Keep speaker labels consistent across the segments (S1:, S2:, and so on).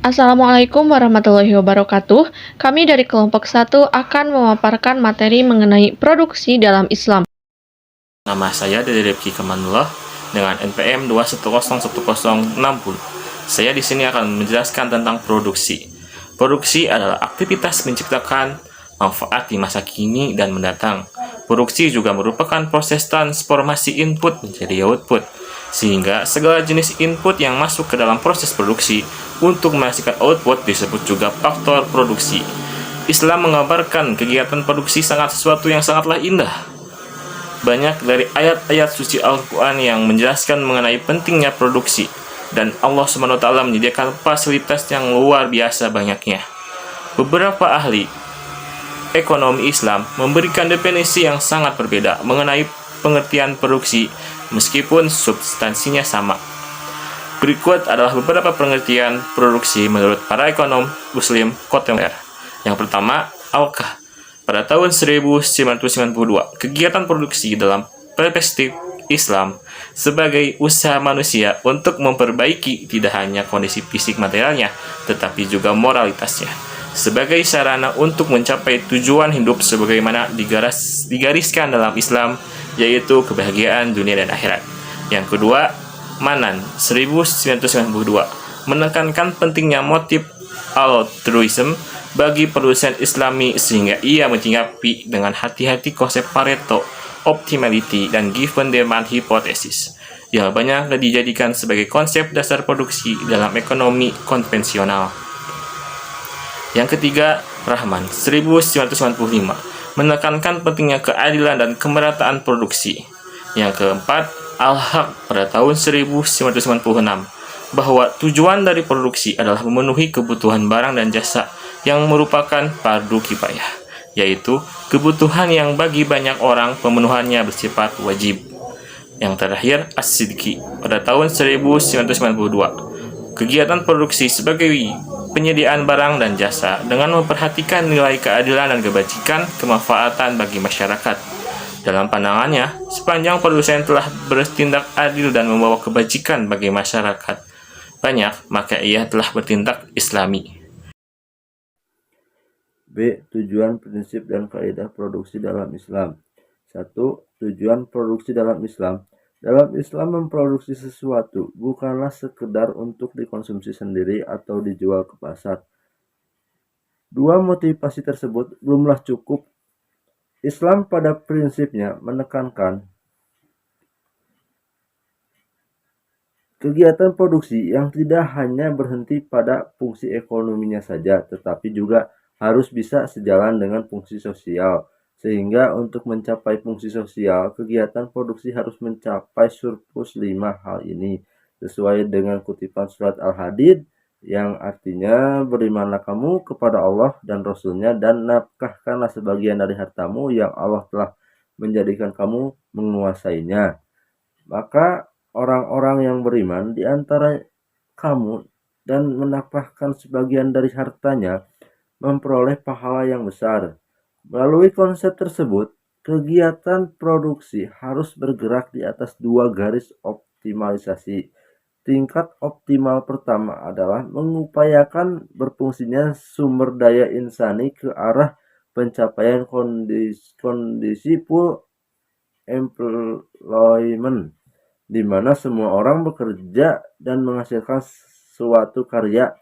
S1: Assalamualaikum warahmatullahi wabarakatuh. Kami dari kelompok 1 akan memaparkan materi mengenai produksi dalam Islam.
S2: Nama saya Dede Rifki Kamanullah dengan NPM 2101060. Saya di sini akan menjelaskan tentang produksi. Produksi adalah aktivitas menciptakan manfaat di masa kini dan mendatang. Produksi juga merupakan proses transformasi input menjadi output, sehingga segala jenis input yang masuk ke dalam proses produksi untuk menghasilkan output disebut juga faktor produksi. Islam mengabarkan kegiatan produksi sesuatu yang sangatlah indah. Banyak dari ayat-ayat suci Al-Quran yang menjelaskan mengenai pentingnya produksi, dan Allah SWT menyediakan fasilitas yang luar biasa banyaknya. Beberapa ahli ekonomi Islam memberikan definisi yang sangat berbeda mengenai pengertian produksi, meskipun substansinya sama. Berikut adalah beberapa pengertian produksi menurut para ekonom Muslim kontemporer. Yang pertama, Al-Qah. Pada tahun 1992, kegiatan produksi dalam perspektif Islam sebagai usaha manusia untuk memperbaiki tidak hanya kondisi fisik materialnya, tetapi juga moralitasnya, sebagai sarana untuk mencapai tujuan hidup sebagaimana digariskan dalam Islam, yaitu kebahagiaan dunia dan akhirat. Yang kedua, Manan 1992 menekankan pentingnya motif altruism bagi produsen Islami, sehingga ia menyikapi dengan hati-hati konsep Pareto optimality dan given demand hypothesis yang banyak dijadikan sebagai konsep dasar produksi dalam ekonomi konvensional. Yang ketiga, Rahman 1995 menekankan pentingnya keadilan dan kemerataan produksi. Yang keempat, Al-Haq pada tahun 1996 bahwa tujuan dari produksi adalah memenuhi kebutuhan barang dan jasa yang merupakan fardu kifayah, yaitu kebutuhan yang bagi banyak orang pemenuhannya bersifat wajib. Yang terakhir, As-Sidqi pada tahun 1992, kegiatan produksi sebagai penyediaan barang dan jasa dengan memperhatikan nilai keadilan dan kebajikan kemanfaatan bagi masyarakat. Dalam pandangannya, sepanjang produsen telah bertindak adil dan membawa kebajikan bagi masyarakat banyak, maka ia telah bertindak Islami.
S3: B. Tujuan, prinsip, dan kaidah produksi dalam Islam. 1. Tujuan produksi dalam Islam. Dalam Islam, memproduksi sesuatu bukanlah sekedar untuk dikonsumsi sendiri atau dijual ke pasar. Dua motivasi tersebut belumlah cukup. Islam pada prinsipnya menekankan kegiatan produksi yang tidak hanya berhenti pada fungsi ekonominya saja, tetapi juga harus bisa sejalan dengan fungsi sosial. Sehingga untuk mencapai fungsi sosial, kegiatan produksi harus mencapai surplus 5 hal ini, sesuai dengan kutipan surat Al-Hadid, yang artinya, berimanlah kamu kepada Allah dan Rasul-Nya, dan nafkahkanlah sebagian dari hartamu yang Allah telah menjadikan kamu menguasainya. Maka orang-orang yang beriman di antara kamu dan menafkahkan sebagian dari hartanya memperoleh pahala yang besar. Melalui konsep tersebut, kegiatan produksi harus bergerak di atas dua garis optimalisasi. Tingkat optimal pertama adalah mengupayakan berfungsinya sumber daya insani ke arah pencapaian kondisi full employment, di mana semua orang bekerja dan menghasilkan suatu karya,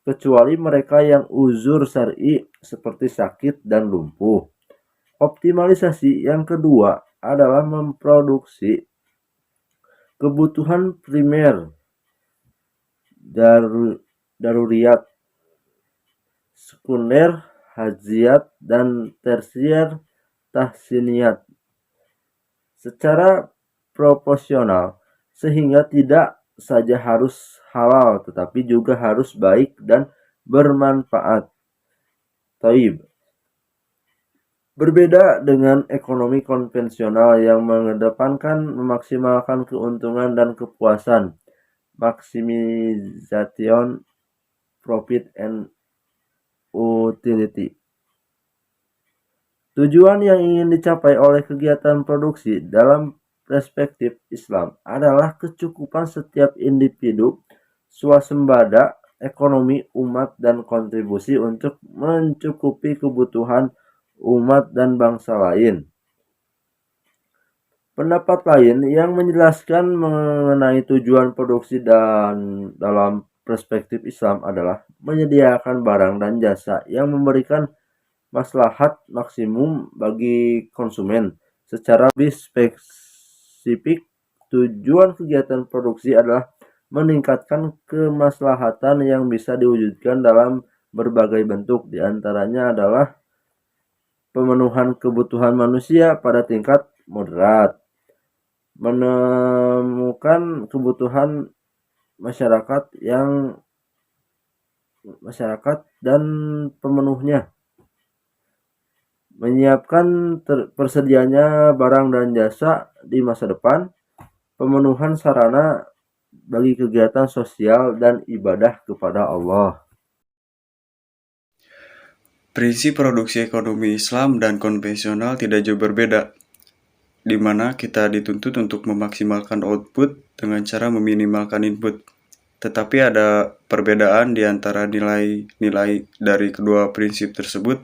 S3: kecuali mereka yang uzur syar'i seperti sakit dan lumpuh. Optimalisasi yang kedua adalah memproduksi kebutuhan primer, daruriyat, sekunder, hajiat, dan tersier, tahsiniyat, secara proporsional, sehingga tidak saja harus halal tetapi juga harus baik dan bermanfaat. Taib. Berbeda dengan ekonomi konvensional yang mengedepankan memaksimalkan keuntungan dan kepuasan, maximization profit and utility. Tujuan yang ingin dicapai oleh kegiatan produksi dalam perspektif Islam adalah kecukupan setiap individu swasembada ekonomi umat dan kontribusi untuk mencukupi kebutuhan umat dan bangsa lain. Pendapat lain yang menjelaskan mengenai tujuan produksi dan dalam perspektif Islam adalah menyediakan barang dan jasa yang memberikan maslahat maksimum bagi konsumen. Secara lebih spesifik, tujuan kegiatan produksi adalah meningkatkan kemaslahatan yang bisa diwujudkan dalam berbagai bentuk. Di antaranya adalah pemenuhan kebutuhan manusia pada tingkat moderat, menemukan kebutuhan masyarakat dan pemenuhnya, menyiapkan persediaannya barang dan jasa di masa depan, pemenuhan sarana bagi kegiatan sosial dan ibadah kepada Allah.
S4: Prinsip produksi ekonomi Islam dan konvensional tidak jauh berbeda, di mana kita dituntut untuk memaksimalkan output dengan cara meminimalkan input. Tetapi ada perbedaan di antara nilai-nilai dari kedua prinsip tersebut.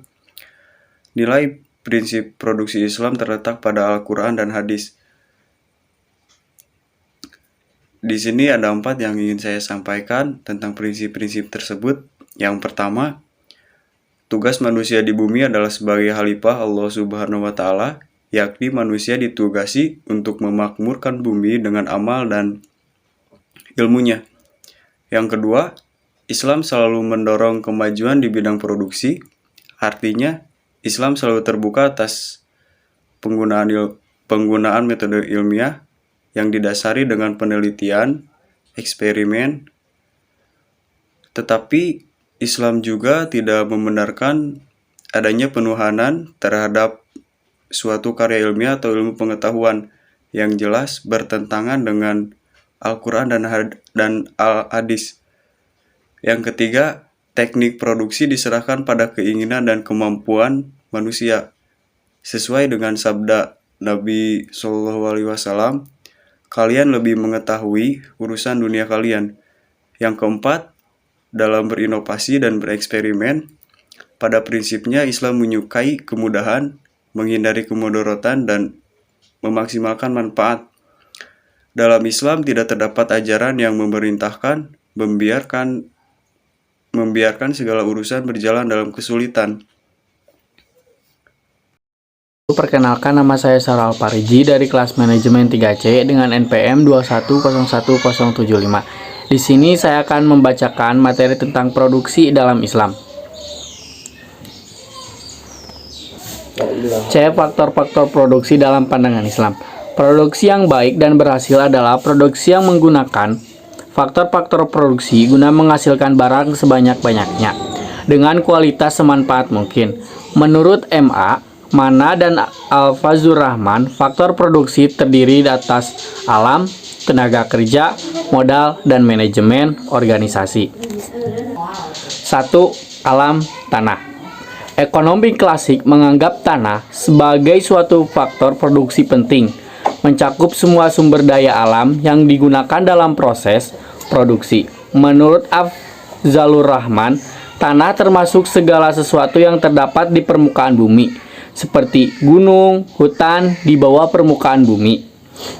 S4: Nilai prinsip produksi Islam terletak pada Al-Quran dan hadis. Di sini ada 4 yang ingin saya sampaikan tentang prinsip-prinsip tersebut. Yang pertama, tugas manusia di bumi adalah sebagai khalifah Allah Subhanahu wa Ta'ala, yakni manusia ditugasi untuk memakmurkan bumi dengan amal dan ilmunya. Yang kedua, Islam selalu mendorong kemajuan di bidang produksi, artinya Islam selalu terbuka atas penggunaan metode ilmiah yang didasari dengan penelitian, eksperimen, tetapi Islam juga tidak membenarkan adanya penuhanan terhadap suatu karya ilmiah atau ilmu pengetahuan yang jelas bertentangan dengan Al-Quran dan Al-Hadis. Yang ketiga, teknik produksi diserahkan pada keinginan dan kemampuan manusia. Sesuai dengan sabda Nabi SAW, kalian lebih mengetahui urusan dunia kalian. Yang keempat, dalam berinovasi dan bereksperimen, pada prinsipnya Islam menyukai kemudahan, menghindari kemudaratan, dan memaksimalkan manfaat. Dalam Islam tidak terdapat ajaran yang memerintahkan membiarkan segala urusan berjalan dalam kesulitan.
S5: Perkenalkan, nama saya Sarah Alpariji dari kelas manajemen 3C dengan NPM 2101075. Di sini saya akan membacakan materi tentang produksi dalam Islam. C. Faktor-faktor produksi dalam pandangan Islam. Produksi yang baik dan berhasil adalah produksi yang menggunakan faktor-faktor produksi guna menghasilkan barang sebanyak-banyaknya dengan kualitas semanfaat mungkin. Menurut MA Mana dan Al-Fazlur Rahman, faktor produksi terdiri atas alam, tenaga kerja, modal, dan manajemen organisasi. 1. Alam tanah. Ekonomi klasik menganggap tanah sebagai suatu faktor produksi penting, mencakup semua sumber daya alam yang digunakan dalam proses produksi. Menurut Afzalur Rahman, tanah termasuk segala sesuatu yang terdapat di permukaan bumi, seperti gunung, hutan di bawah permukaan bumi,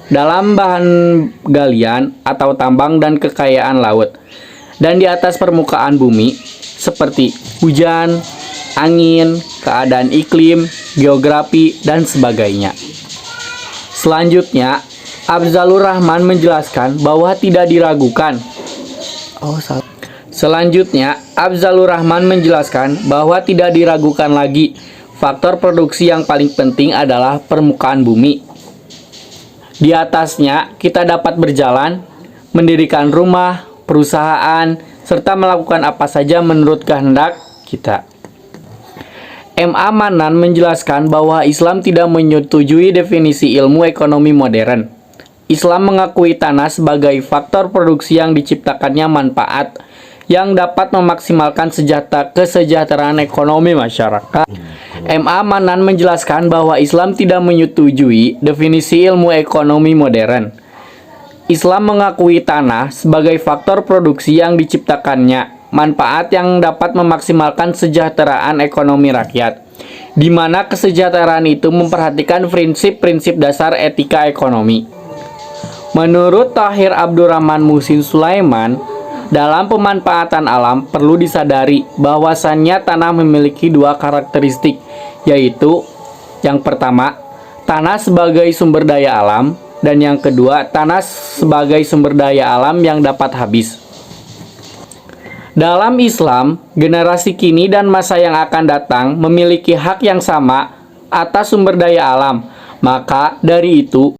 S5: dalam bahan galian atau tambang dan kekayaan laut, dan di atas permukaan bumi, seperti hujan, angin, keadaan iklim, geografi, dan sebagainya. Selanjutnya, Afzalur Rahman menjelaskan bahwa tidak diragukan. Lagi faktor produksi yang paling penting adalah permukaan bumi. Di atasnya kita dapat berjalan, mendirikan rumah, perusahaan, serta melakukan apa saja menurut kehendak kita. M.A. Manan menjelaskan bahwa Islam tidak menyetujui definisi ilmu ekonomi modern. Islam mengakui tanah sebagai faktor produksi yang diciptakannya manfaat yang dapat memaksimalkan kesejahteraan ekonomi masyarakat. M.A. Manan menjelaskan bahwa Islam tidak menyetujui definisi ilmu ekonomi modern. Islam mengakui tanah sebagai faktor produksi yang diciptakannya manfaat yang dapat memaksimalkan kesejahteraan ekonomi rakyat, di mana kesejahteraan itu memperhatikan prinsip-prinsip dasar etika ekonomi. Menurut Tahir Abdurrahman Muhsin Sulaiman, dalam pemanfaatan alam perlu disadari bahwasannya tanah memiliki dua karakteristik, yaitu yang pertama, tanah sebagai sumber daya alam, dan yang kedua, tanah sebagai sumber daya alam yang dapat habis. Dalam Islam, generasi kini dan masa yang akan datang memiliki hak yang sama atas sumber daya alam. Maka dari itu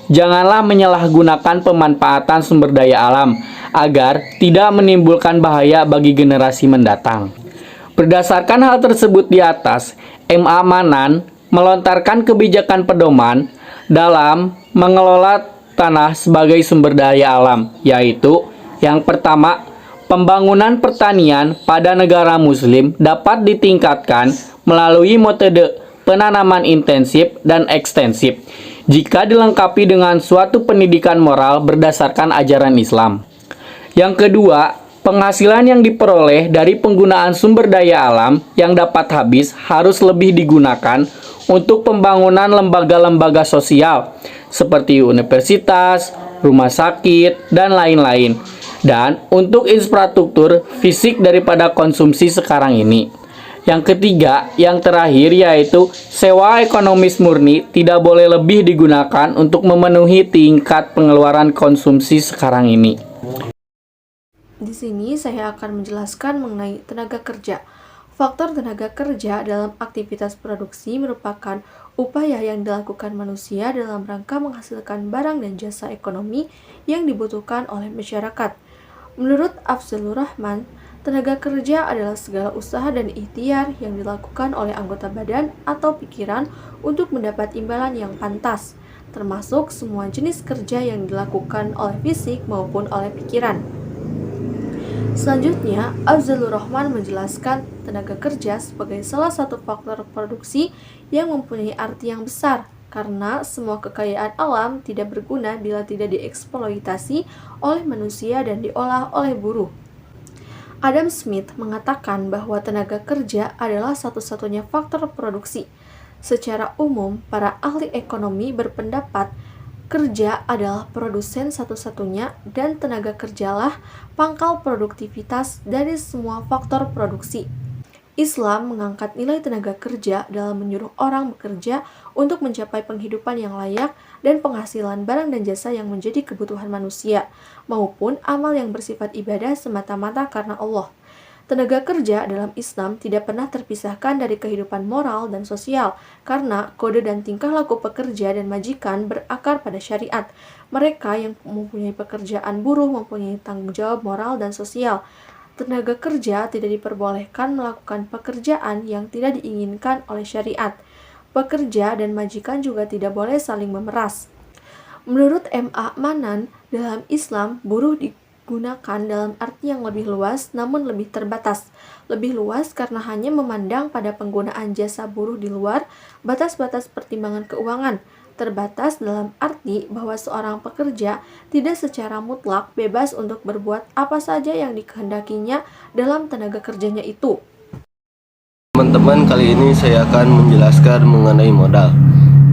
S5: janganlah menyalahgunakan pemanfaatan sumber daya alam agar tidak menimbulkan bahaya bagi generasi mendatang. Berdasarkan hal tersebut di atas, MA Manan melontarkan kebijakan pedoman dalam mengelola tanah sebagai sumber daya alam, yaitu yang pertama, pembangunan pertanian pada negara muslim dapat ditingkatkan melalui metode penanaman intensif dan ekstensif jika dilengkapi dengan suatu pendidikan moral berdasarkan ajaran Islam. Yang kedua, penghasilan yang diperoleh dari penggunaan sumber daya alam yang dapat habis harus lebih digunakan untuk pembangunan lembaga-lembaga sosial seperti universitas, rumah sakit, dan lain-lain, dan untuk infrastruktur fisik daripada konsumsi sekarang ini. Yang ketiga, yang terakhir yaitu sewa ekonomis murni tidak boleh lebih digunakan untuk memenuhi tingkat pengeluaran konsumsi sekarang ini.
S1: Di sini saya akan menjelaskan mengenai tenaga kerja. Faktor tenaga kerja dalam aktivitas produksi merupakan upaya yang dilakukan manusia dalam rangka menghasilkan barang dan jasa ekonomi yang dibutuhkan oleh masyarakat. Menurut Afzalur Rahman, tenaga kerja adalah segala usaha dan ikhtiar yang dilakukan oleh anggota badan atau pikiran untuk mendapat imbalan yang pantas, termasuk semua jenis kerja yang dilakukan oleh fisik maupun oleh pikiran. Selanjutnya, Afzalur Rahman menjelaskan tenaga kerja sebagai salah satu faktor produksi yang mempunyai arti yang besar, karena semua kekayaan alam tidak berguna bila tidak dieksploitasi oleh manusia dan diolah oleh buruh. Adam Smith mengatakan bahwa tenaga kerja adalah satu-satunya faktor produksi. Secara umum, para ahli ekonomi berpendapat kerja adalah produsen satu-satunya dan tenaga kerjalah pangkal produktivitas dari semua faktor produksi. Islam mengangkat nilai tenaga kerja dalam menyuruh orang bekerja untuk mencapai penghidupan yang layak dan penghasilan barang dan jasa yang menjadi kebutuhan manusia, maupun amal yang bersifat ibadah semata-mata karena Allah. Tenaga kerja dalam Islam tidak pernah terpisahkan dari kehidupan moral dan sosial, karena kode dan tingkah laku pekerja dan majikan berakar pada syariat. Mereka yang mempunyai pekerjaan buruh mempunyai tanggung jawab moral dan sosial. Tenaga kerja tidak diperbolehkan melakukan pekerjaan yang tidak diinginkan oleh syariat. Pekerja dan majikan juga tidak boleh saling memeras. Menurut M.A. Manan, dalam Islam, buruh digunakan dalam arti yang lebih luas namun lebih terbatas. Lebih luas karena hanya memandang pada penggunaan jasa buruh di luar batas-batas pertimbangan keuangan. Terbatas dalam arti bahwa seorang pekerja tidak secara mutlak bebas untuk berbuat apa saja yang dikehendakinya dalam tenaga kerjanya itu.
S3: Teman-teman, kali ini saya akan menjelaskan mengenai modal.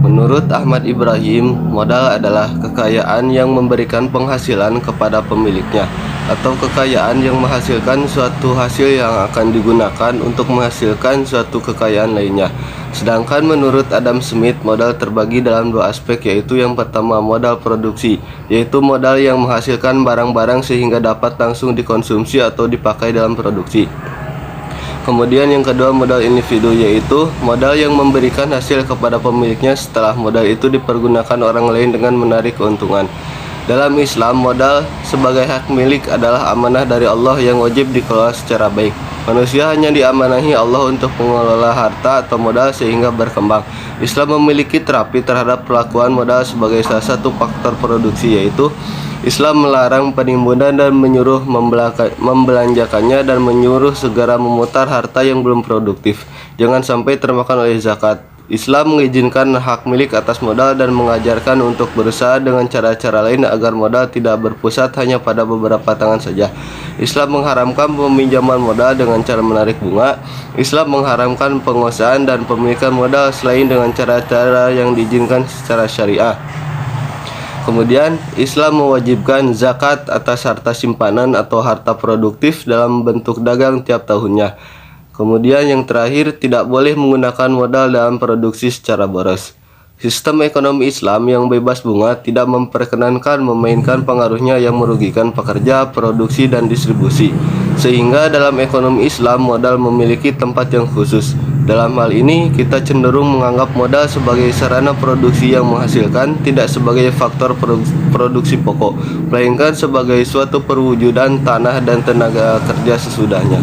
S3: Menurut Ahmad Ibrahim, modal adalah kekayaan yang memberikan penghasilan kepada pemiliknya, atau kekayaan yang menghasilkan suatu hasil yang akan digunakan untuk menghasilkan suatu kekayaan lainnya. Sedangkan menurut Adam Smith, modal terbagi dalam dua aspek, yaitu yang pertama modal produksi, yaitu modal yang menghasilkan barang-barang sehingga dapat langsung dikonsumsi atau dipakai dalam produksi. Kemudian yang kedua modal individu, yaitu modal yang memberikan hasil kepada pemiliknya setelah modal itu dipergunakan orang lain dengan menarik keuntungan. Dalam Islam, modal sebagai hak milik adalah amanah dari Allah yang wajib dikelola secara baik. Manusia hanya diamanahi Allah untuk mengelola harta atau modal sehingga berkembang. Islam memiliki terapi terhadap perlakuan modal sebagai salah satu faktor produksi, yaitu Islam melarang penimbunan dan menyuruh membelanjakannya dan menyuruh segera memutar harta yang belum produktif. Jangan sampai termakan oleh zakat. Islam mengizinkan hak milik atas modal dan mengajarkan untuk berusaha dengan cara-cara lain agar modal tidak berpusat hanya pada beberapa tangan saja. Islam mengharamkan peminjaman modal dengan cara menarik bunga. Islam mengharamkan penguasaan dan pemilikan modal selain dengan cara-cara yang diizinkan secara syariah. Kemudian, Islam mewajibkan zakat atas harta simpanan atau harta produktif dalam bentuk dagang tiap tahunnya. Kemudian yang terakhir, tidak boleh menggunakan modal dalam produksi secara boros. Sistem ekonomi Islam yang bebas bunga tidak memperkenankan memainkan pengaruhnya yang merugikan pekerja, produksi, dan distribusi. Sehingga dalam ekonomi Islam, modal memiliki tempat yang khusus. Dalam hal ini, kita cenderung menganggap modal sebagai sarana produksi yang menghasilkan, tidak sebagai faktor produksi pokok, melainkan sebagai suatu perwujudan tanah dan tenaga kerja sesudahnya.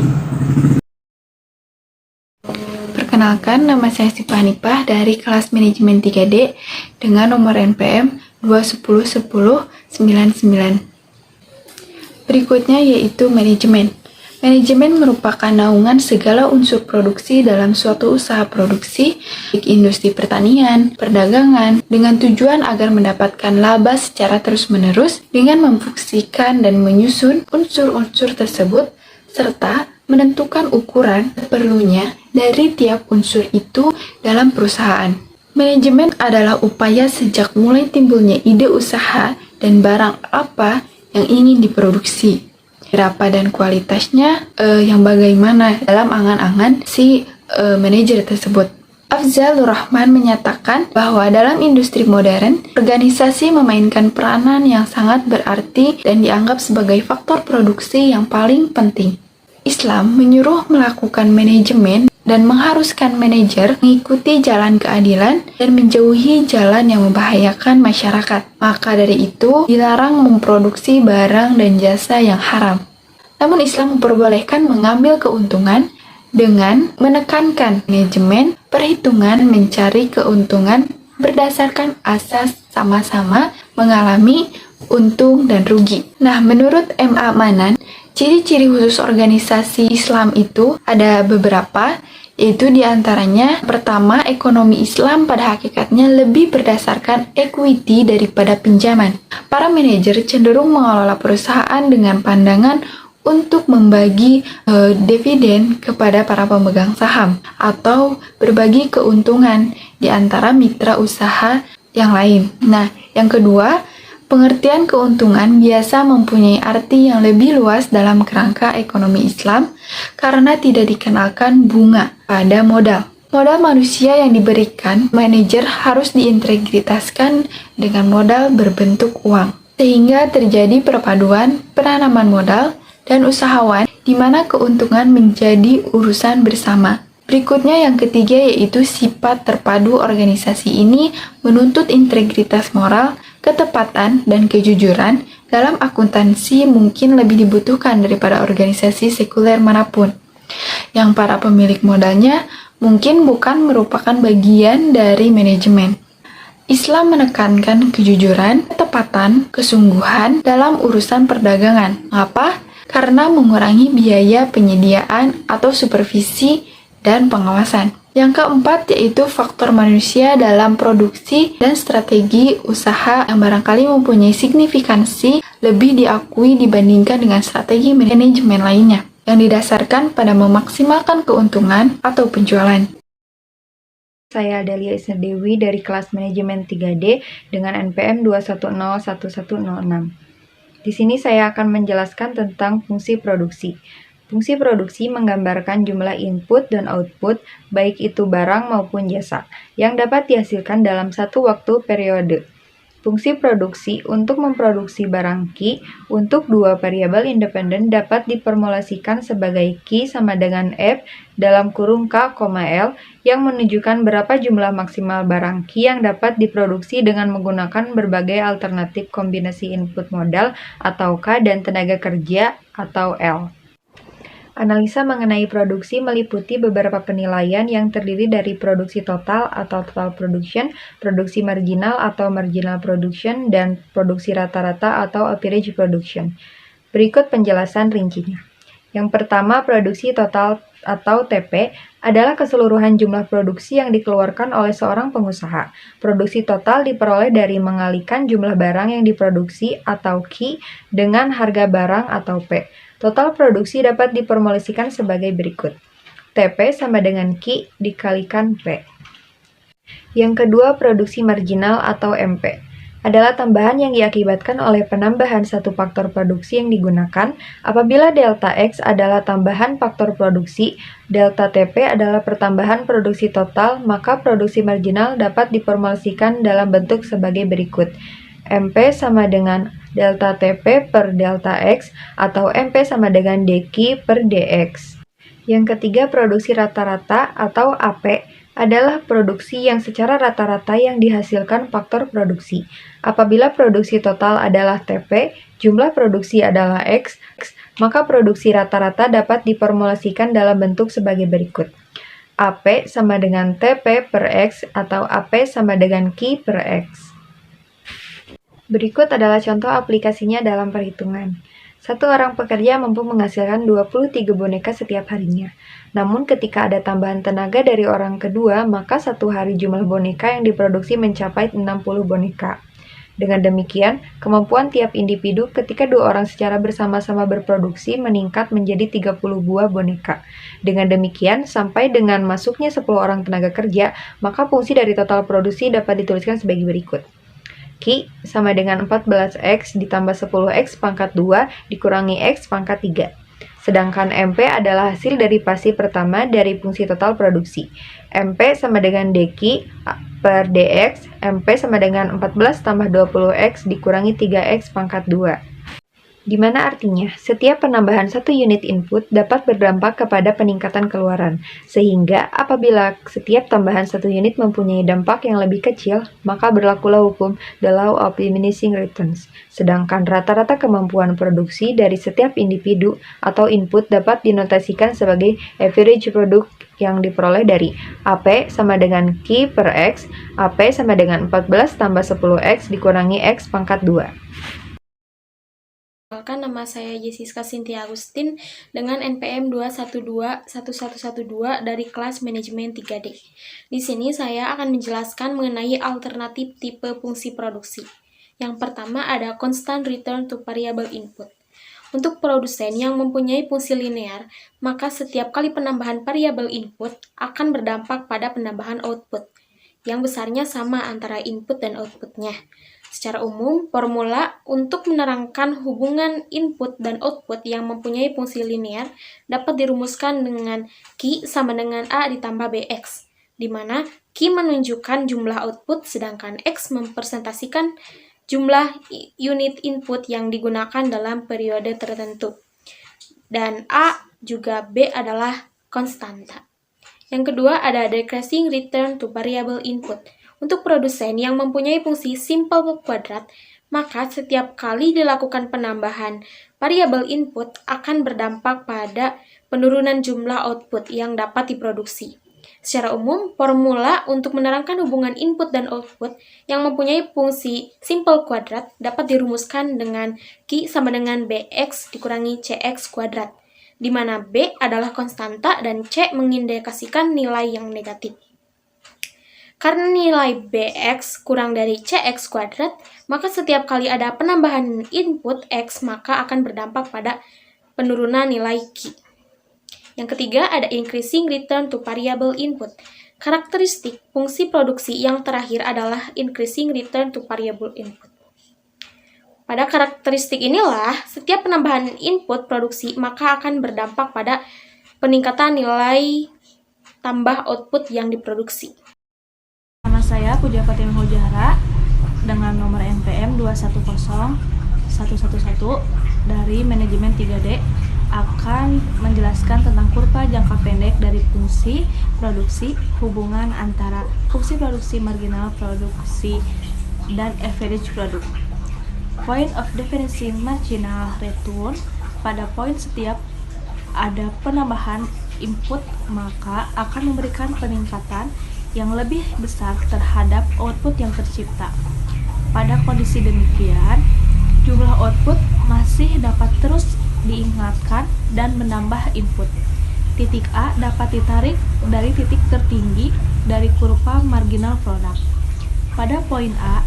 S6: Perkenalkan, nama saya Syifa Hanifah dari kelas manajemen 3D dengan nomor NPM 2101099. Berikutnya yaitu manajemen. Manajemen merupakan naungan segala unsur produksi dalam suatu usaha produksi, baik industri pertanian, perdagangan, dengan tujuan agar mendapatkan laba secara terus-menerus dengan memfungsikan dan menyusun unsur-unsur tersebut, serta menentukan ukuran perlunya dari tiap unsur itu dalam perusahaan. Manajemen adalah upaya sejak mulai timbulnya ide usaha dan barang apa yang ingin diproduksi, berapa dan kualitasnya yang bagaimana dalam angan-angan si manajer tersebut. Afzalur Rahman menyatakan bahwa dalam industri modern, organisasi memainkan peranan yang sangat berarti dan dianggap sebagai faktor produksi yang paling penting. Islam menyuruh melakukan manajemen dan mengharuskan manajer mengikuti jalan keadilan dan menjauhi jalan yang membahayakan masyarakat. Maka dari itu, dilarang memproduksi barang dan jasa yang haram. Namun Islam memperbolehkan mengambil keuntungan dengan menekankan manajemen perhitungan mencari keuntungan berdasarkan asas sama-sama mengalami untung dan rugi. Nah, menurut M.A. Manan, ciri-ciri khusus organisasi Islam itu ada beberapa, yaitu diantaranya pertama, ekonomi Islam pada hakikatnya lebih berdasarkan equity daripada pinjaman. Para manajer cenderung mengelola perusahaan dengan pandangan untuk membagi dividen kepada para pemegang saham atau berbagi keuntungan di antara mitra usaha yang lain. Nah, yang kedua, pengertian keuntungan biasa mempunyai arti yang lebih luas dalam kerangka ekonomi Islam karena tidak dikenalkan bunga pada modal. Modal manusia yang diberikan manajer harus diintegritaskan dengan modal berbentuk uang, sehingga terjadi perpaduan penanaman modal dan usahawan di mana keuntungan menjadi urusan bersama. Berikutnya yang ketiga yaitu sifat terpadu organisasi ini menuntut integritas moral, ketepatan, dan kejujuran dalam akuntansi mungkin lebih dibutuhkan daripada organisasi sekuler manapun, yang para pemilik modalnya mungkin bukan merupakan bagian dari manajemen. Islam menekankan kejujuran, ketepatan, kesungguhan dalam urusan perdagangan. Mengapa? Karena mengurangi biaya penyediaan atau supervisi dan pengawasan. Yang keempat yaitu faktor manusia dalam produksi dan strategi usaha yang barangkali mempunyai signifikansi lebih diakui dibandingkan dengan strategi manajemen lainnya yang didasarkan pada memaksimalkan keuntungan atau penjualan.
S7: Saya Adalia Isnerdewi dari kelas manajemen 3D dengan NPM 2101106. Di sini saya akan menjelaskan tentang fungsi produksi. Fungsi produksi menggambarkan jumlah input dan output, baik itu barang maupun jasa, yang dapat dihasilkan dalam satu waktu periode. Fungsi produksi untuk memproduksi barang Q untuk dua variabel independen dapat diformulasikan sebagai Q sama dengan F dalam kurung K, L yang menunjukkan berapa jumlah maksimal barang Q yang dapat diproduksi dengan menggunakan berbagai alternatif kombinasi input modal atau K dan tenaga kerja atau L. Analisa mengenai produksi meliputi beberapa penilaian yang terdiri dari produksi total atau total production, produksi marginal atau marginal production, dan produksi rata-rata atau average production. Berikut penjelasan rincinya. Yang pertama, produksi total atau TP adalah keseluruhan jumlah produksi yang dikeluarkan oleh seorang pengusaha. Produksi total diperoleh dari mengalikan jumlah barang yang diproduksi atau Q dengan harga barang atau P. Total produksi dapat diformulasikan sebagai berikut. TP sama dengan Q dikalikan P. Yang kedua, produksi marginal atau MP adalah tambahan yang diakibatkan oleh penambahan satu faktor produksi yang digunakan. Apabila delta X adalah tambahan faktor produksi, delta TP adalah pertambahan produksi total, maka produksi marginal dapat diformulasikan dalam bentuk sebagai berikut. MP sama dengan delta TP per delta X atau MP sama dengan dQ per dX. Yang ketiga, produksi rata-rata atau AP adalah produksi yang secara rata-rata yang dihasilkan faktor produksi. Apabila produksi total adalah TP, jumlah produksi adalah X, maka produksi rata-rata dapat diformulasikan dalam bentuk sebagai berikut. AP sama dengan TP per X atau AP sama dengan Q per X. Berikut adalah contoh aplikasinya dalam perhitungan. Satu orang pekerja mampu menghasilkan 23 boneka setiap harinya. Namun ketika ada tambahan tenaga dari orang kedua, maka satu hari jumlah boneka yang diproduksi mencapai 60 boneka. Dengan demikian, kemampuan tiap individu ketika dua orang secara bersama-sama berproduksi meningkat menjadi 30 buah boneka. Dengan demikian, sampai dengan masuknya 10 orang tenaga kerja, maka fungsi dari total produksi dapat dituliskan sebagai berikut. Q sama dengan 14X ditambah 10X pangkat 2 dikurangi X pangkat 3. Sedangkan MP adalah hasil dari pasti pertama dari fungsi total produksi. MP sama dengan dQ per dx, MP sama dengan 14 tambah 20X dikurangi 3X pangkat 2. Di mana artinya, setiap penambahan satu unit input dapat berdampak kepada peningkatan keluaran. Sehingga, apabila setiap tambahan satu unit mempunyai dampak yang lebih kecil, maka berlakulah hukum the law of diminishing returns. Sedangkan rata-rata kemampuan produksi dari setiap individu atau input dapat dinotasikan sebagai average product yang diperoleh dari AP sama dengan Q per X, AP sama dengan 14 tambah 10X dikurangi X pangkat 2.
S1: Perkenalkan, nama saya Jessica Cynthia Agustin dengan NPM 2121112 dari kelas manajemen 3D. Di sini saya akan menjelaskan mengenai alternatif tipe fungsi produksi. Yang pertama ada constant return to variable input. Untuk produsen yang mempunyai fungsi linear, maka setiap kali penambahan variabel input akan berdampak pada penambahan output, yang besarnya sama antara input dan outputnya. Secara umum, formula untuk menerangkan hubungan input dan output yang mempunyai fungsi linear dapat dirumuskan dengan Q sama dengan A ditambah BX, di mana Q menunjukkan jumlah output sedangkan X mempresentasikan jumlah unit input yang digunakan dalam periode tertentu. Dan A juga B adalah konstanta. Yang kedua ada decreasing return to variable input. Untuk produsen yang mempunyai fungsi simple kuadrat, maka setiap kali dilakukan penambahan variabel input akan berdampak pada penurunan jumlah output yang dapat diproduksi. Secara umum, formula untuk menerangkan hubungan input dan output yang mempunyai fungsi simple kuadrat dapat dirumuskan dengan Q sama dengan BX dikurangi CX kuadrat, di mana B adalah konstanta dan C mengindikasikan nilai yang negatif. Karena nilai BX kurang dari CX kuadrat, maka setiap kali ada penambahan input X, maka akan berdampak pada penurunan nilai Q. Yang ketiga, ada increasing return to variable input. Karakteristik fungsi produksi yang terakhir adalah increasing return to variable input. Pada karakteristik inilah, setiap penambahan input produksi maka akan berdampak pada peningkatan nilai tambah output yang diproduksi.
S8: Nama saya Puja Fatimah Hujahra dengan nomor NPM 210111 dari manajemen 3D akan menjelaskan tentang kurva jangka pendek dari fungsi produksi, hubungan antara fungsi produksi marginal produksi dan average product. Point of difference marginal return, pada poin setiap ada penambahan input maka akan memberikan peningkatan yang lebih besar terhadap output yang tercipta. Pada kondisi demikian, jumlah output masih dapat terus diingatkan dan menambah input. Titik A dapat ditarik dari titik tertinggi dari kurva marginal produk. Pada poin A,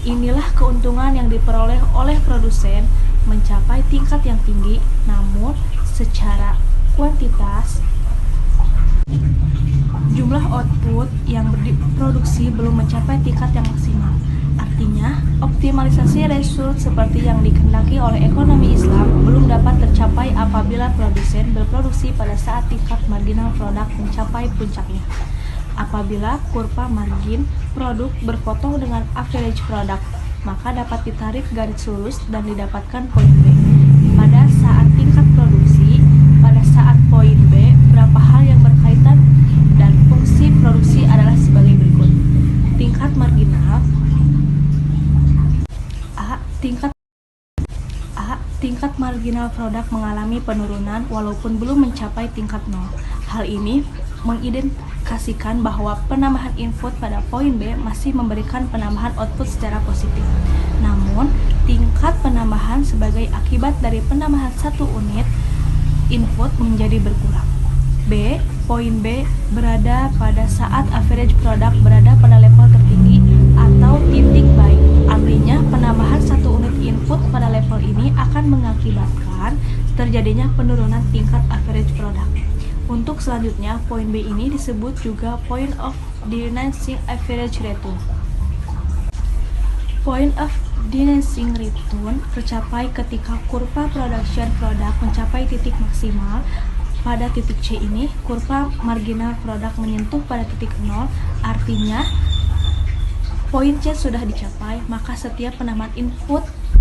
S8: inilah keuntungan yang diperoleh oleh produsen mencapai tingkat yang tinggi, namun secara kuantitas jumlah output yang diproduksi belum mencapai tingkat yang maksimal. Artinya, optimalisasi result seperti yang dikehendaki oleh ekonomi Islam belum dapat tercapai apabila produsen berproduksi pada saat tingkat marginal produk mencapai puncaknya. Apabila kurva margin produk berpotong dengan average produk, maka dapat ditarik garis lurus dan didapatkan poin B. Pada saat tingkat produksi, pada saat poin B, berapa hal yang berkaitan dan fungsi produksi adalah sebagai berikut. Tingkat marginal tingkat marginal produk mengalami penurunan walaupun belum mencapai tingkat 0. Hal ini mengidentifikasikan bahwa penambahan input pada poin B masih memberikan penambahan output secara positif. Namun, tingkat penambahan sebagai akibat dari penambahan 1 unit input menjadi berkurang. B. Poin B berada pada saat average product berada pada level tertinggi atau titik baik. Artinya, penambahan 1 unit input pada level ini akan mengakibatkan terjadinya penurunan tingkat average product. Untuk selanjutnya, poin B ini disebut juga point of diminishing average return. Point of diminishing return tercapai ketika kurva production product mencapai titik maksimal. Pada titik C ini, kurva marginal produk menyentuh pada titik 0, artinya poin C sudah dicapai, maka setiap penambahan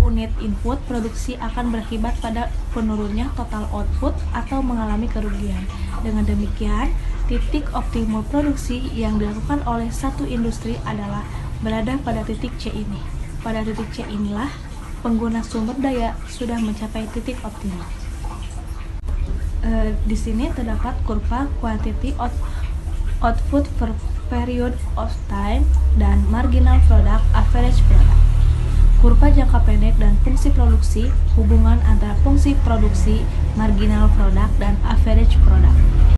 S8: unit input produksi akan berakibat pada penurunnya total output atau mengalami kerugian. Dengan demikian, titik optimum produksi yang dilakukan oleh satu industri adalah berada pada titik C ini. Pada titik C inilah pengguna sumber daya sudah mencapai titik optimal. Di sini terdapat kurva quantity output per period of time dan marginal product average product. Kurva jangka pendek dan fungsi produksi, hubungan antara fungsi produksi, marginal product, dan average product.